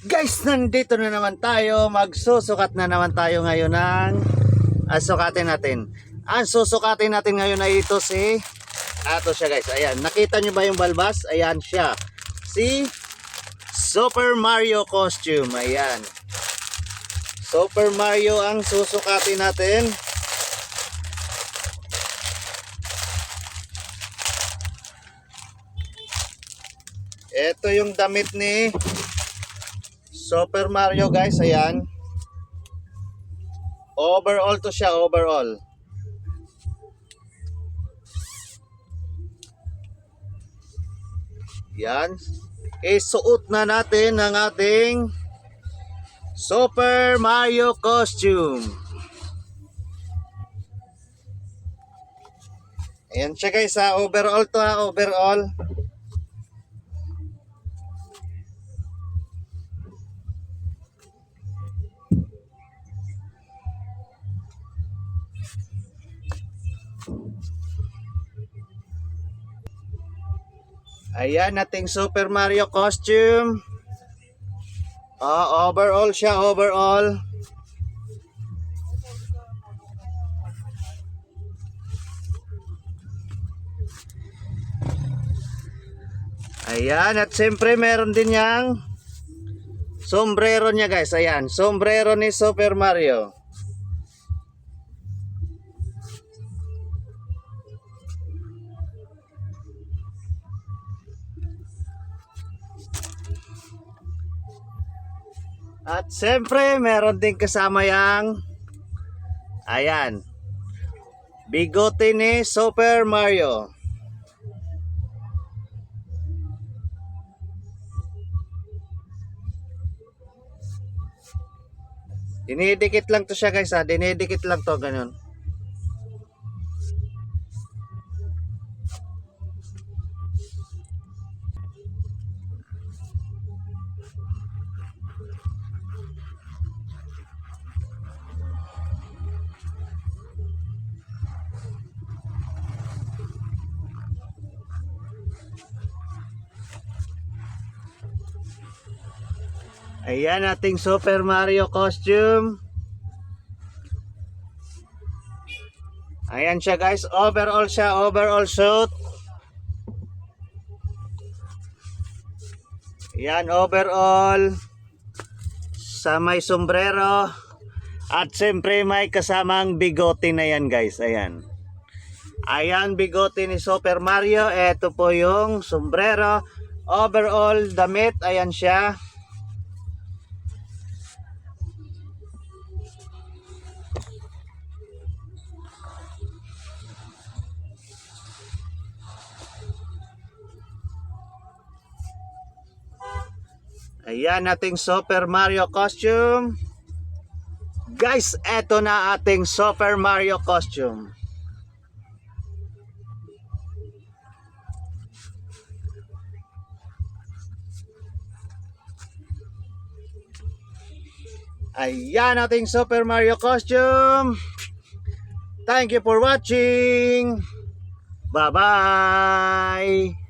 Guys, nandito na naman tayo. Magsusukat na naman tayo ngayon ng sukatin natin. Ang susukatin natin ngayon ay ito si ato siya guys. Ayan, nakita nyo ba yung balbas? Ayan siya. Si Super Mario costume. Ayan. Super Mario ang susukatin natin. Ito yung damit ni Super Mario guys, ayan. Overall to siya, overall. Yan. Isuot na natin ang ating Super Mario costume. Ayan siya guys ha, overall to ha, overall. Ayan ating Super Mario costume. Overall siya, overall. Ayan, at siyempre meron din yang sombrero niya guys. Ayan, sombrero ni Super Mario. At siyempre meron din kasama yang ayan, bigote ni Super Mario. Dinidikit lang to siya guys ha, dinidikit lang to ganun. Ayan ating Super Mario costume. Ayan siya guys, overall siya, overall suit. Ayan, overall. Sa may sombrero. At siyempre may kasamang bigote na yan guys, ayan. Ayan, bigote ni Super Mario. Ito po yung sombrero. Overall, damit, ayan siya. Ayan ating Super Mario costume. Guys, eto na ating Super Mario costume. Ayan ating Super Mario costume. Thank you for watching. Bye-bye.